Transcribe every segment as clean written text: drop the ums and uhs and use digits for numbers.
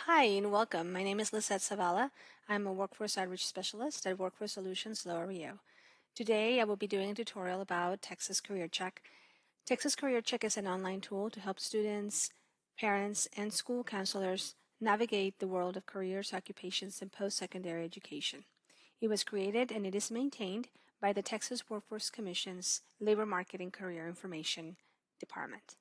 Hi and welcome. My name is Lizeth Zavala. I'm a Workforce Outreach Specialist at Workforce Solutions Lower Rio. Today I will be doing a tutorial about Texas Career Check. Texas Career Check is an online tool to help students, parents, and school counselors navigate the world of careers, occupations, and post-secondary education. It was created and it is maintained by the Texas Workforce Commission's Labor Market and Career Information Department.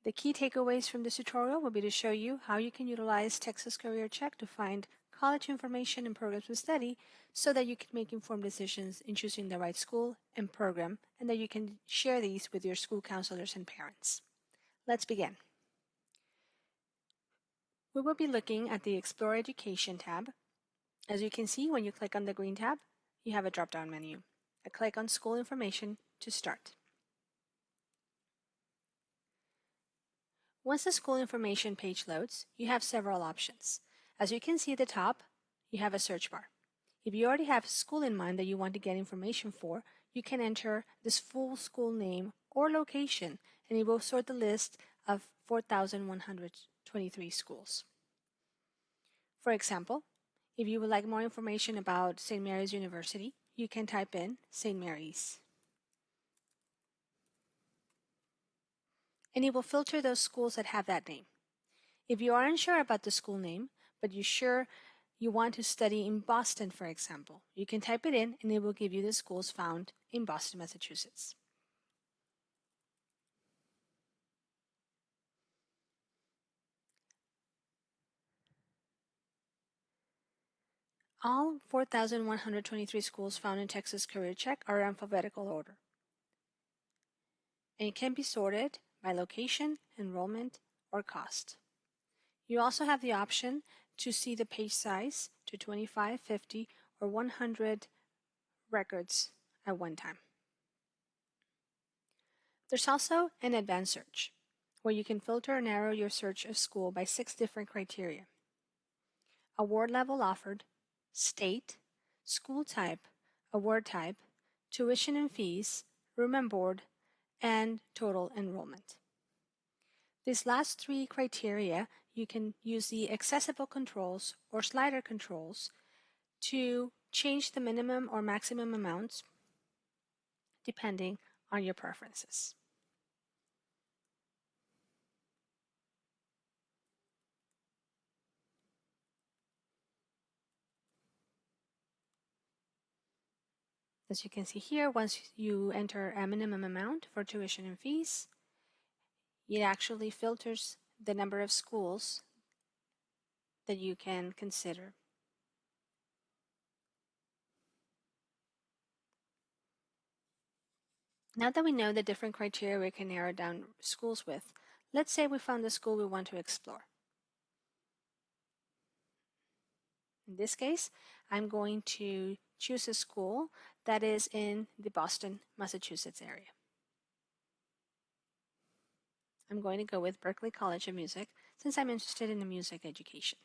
The key takeaways from this tutorial will be to show you how you can utilize Texas Career Check to find college information and programs to study so that you can make informed decisions in choosing the right school and program, and that you can share these with your school counselors and parents. Let's begin. We will be looking at the Explore Education tab. As you can see, when you click on the green tab, you have a drop-down menu. I click on School Information to start. Once the school information page loads, you have several options. As you can see at the top, you have a search bar. If you already have a school in mind that you want to get information for, you can enter this full school name or location, and it will sort the list of 4,123 schools. For example, if you would like more information about St. Mary's University, you can type in St. Mary's. And it will filter those schools that have that name. If you are unsure about the school name, but you're sure you want to study in Boston, for example, you can type it in and it will give you the schools found in Boston, Massachusetts. All 4,123 schools found in Texas Career Check are in alphabetical order, and it can be sorted by location, enrollment, or cost. You also have the option to see the page size to 25, 50, or 100 records at one time. There's also an advanced search, where you can filter and narrow your search of school by 6 different criteria: award level offered, state, school type, award type, tuition and fees, room and board, and total enrollment. These last 3 criteria, you can use the accessible controls or slider controls to change the minimum or maximum amounts depending on your preferences. As you can see here, once you enter a minimum amount for tuition and fees, it actually filters the number of schools that you can consider. Now that we know the different criteria we can narrow down schools with, let's say we found the school we want to explore. In this case, I'm going to choose a school that is in the Boston, Massachusetts area. I'm going to go with Berklee College of Music since I'm interested in the music education.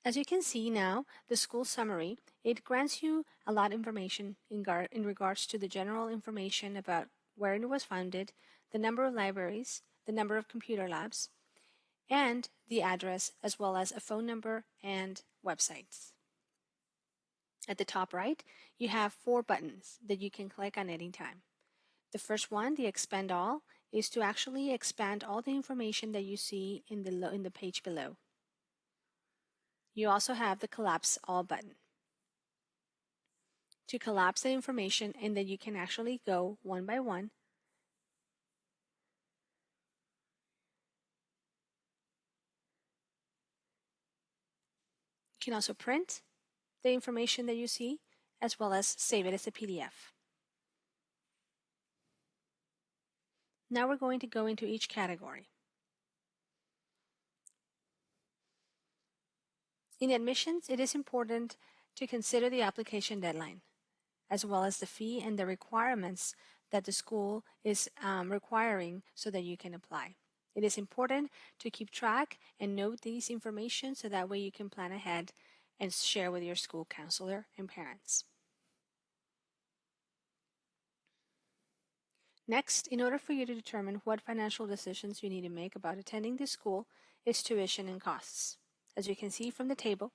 As you can see now, the school summary, it grants you a lot of information in regards to the general information about where it was founded, the number of libraries, the number of computer labs, and the address, as well as a phone number and websites. At the top right, you have 4 buttons that you can click on any time. The first one, the Expand All, is to actually expand all the information that you see in the page below. You also have the Collapse All button to collapse the information, and then you can actually go one by one. You can also print the information that you see, as well as save it as a PDF. Now we're going to go into each category. In admissions, it is important to consider the application deadline, as well as the fee and the requirements that the school is requiring so that you can apply. It is important to keep track and note these information so that way you can plan ahead and share with your school counselor and parents. Next, in order for you to determine what financial decisions you need to make about attending this school, is tuition and costs. As you can see from the table,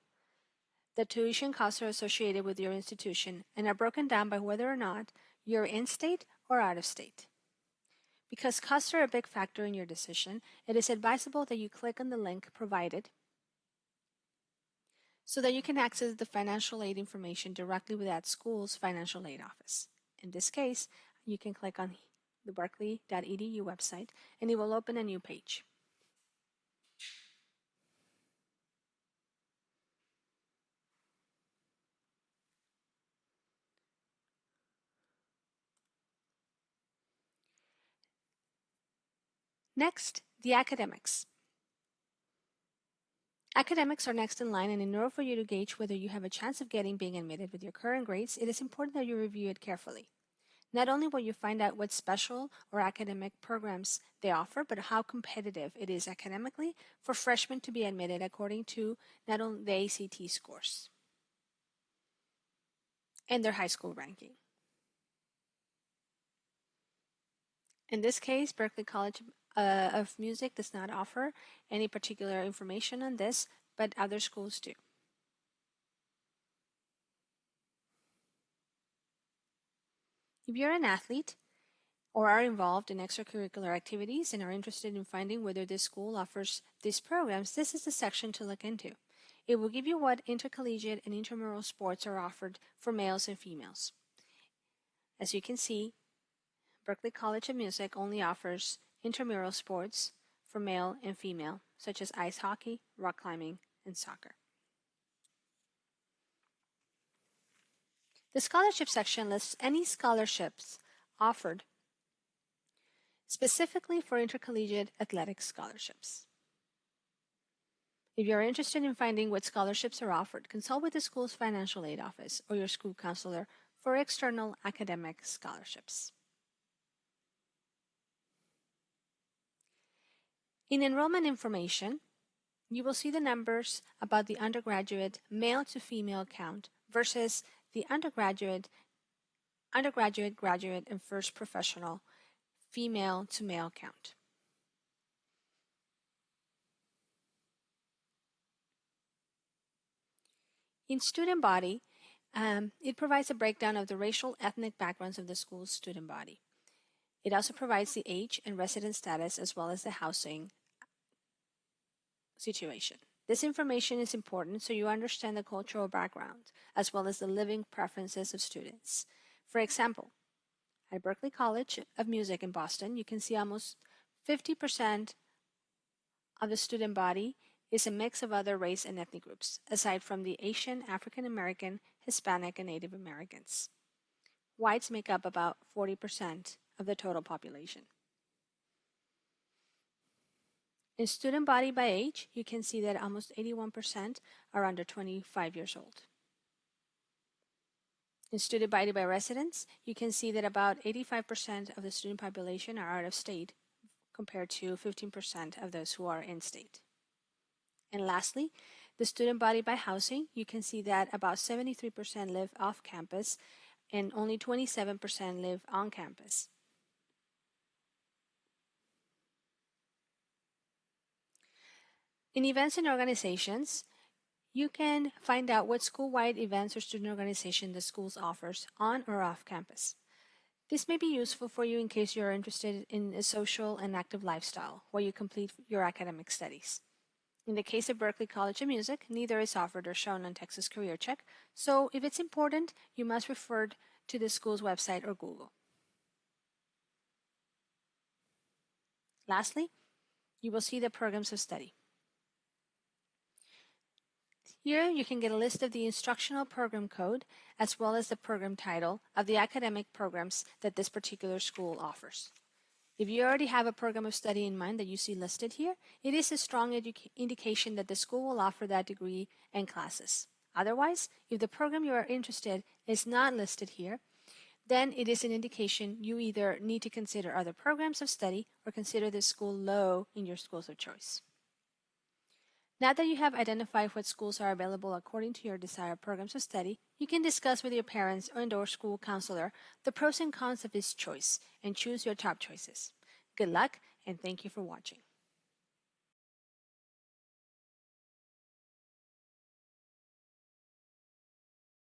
the tuition costs are associated with your institution and are broken down by whether or not you're in state or out of state. Because costs are a big factor in your decision, it is advisable that you click on the link provided so that you can access the financial aid information directly with that school's financial aid office. In this case, you can click on the berkeley.edu website and it will open a new page. Next, the academics. Academics are next in line, and in order for you to gauge whether you have a chance of being admitted with your current grades, it is important that you review it carefully. Not only will you find out what special or academic programs they offer, but how competitive it is academically for freshmen to be admitted according to not only the ACT scores and their high school ranking. In this case, Berklee College of Music does not offer any particular information on this, but other schools do. If you're an athlete or are involved in extracurricular activities and are interested in finding whether this school offers these programs, this is the section to look into. It will give you what intercollegiate and intramural sports are offered for males and females. As you can see, Berklee College of Music only offers intramural sports for male and female, such as ice hockey, rock climbing, and soccer. The scholarship section lists any scholarships offered specifically for intercollegiate athletic scholarships. If you're interested in finding what scholarships are offered, consult with the school's financial aid office or your school counselor for external academic scholarships. In enrollment information, you will see the numbers about the undergraduate male to female count versus the undergraduate, graduate, and first professional female to male count. In student body, it provides a breakdown of the racial ethnic backgrounds of the school's student body. It also provides the age and residence status as well as the housing situation. This information is important so you understand the cultural background as well as the living preferences of students. For example, at Berklee College of Music in Boston, you can see almost 50% of the student body is a mix of other race and ethnic groups, aside from the Asian, African American, Hispanic, and Native Americans. Whites make up about 40% of the total population. In student body by age, you can see that almost 81% are under 25 years old. In student body by residence, you can see that about 85% of the student population are out of state compared to 15% of those who are in state. And lastly, the student body by housing, you can see that about 73% live off campus and only 27% live on campus. In events and organizations, you can find out what school-wide events or student organization the schools offers on or off campus. This may be useful for you in case you are interested in a social and active lifestyle while you complete your academic studies. In the case of Berklee College of Music, neither is offered or shown on Texas Career Check, so if it's important, you must refer to the school's website or Google. Lastly, you will see the programs of study. Here you can get a list of the instructional program code as well as the program title of the academic programs that this particular school offers. If you already have a program of study in mind that you see listed here, it is a strong indication that the school will offer that degree and classes. Otherwise, if the program you are interested in is not listed here, then it is an indication you either need to consider other programs of study or consider the school low in your schools of choice. Now that you have identified what schools are available according to your desired programs of study, you can discuss with your parents and/or school counselor the pros and cons of each choice and choose your top choices. Good luck, and thank you for watching.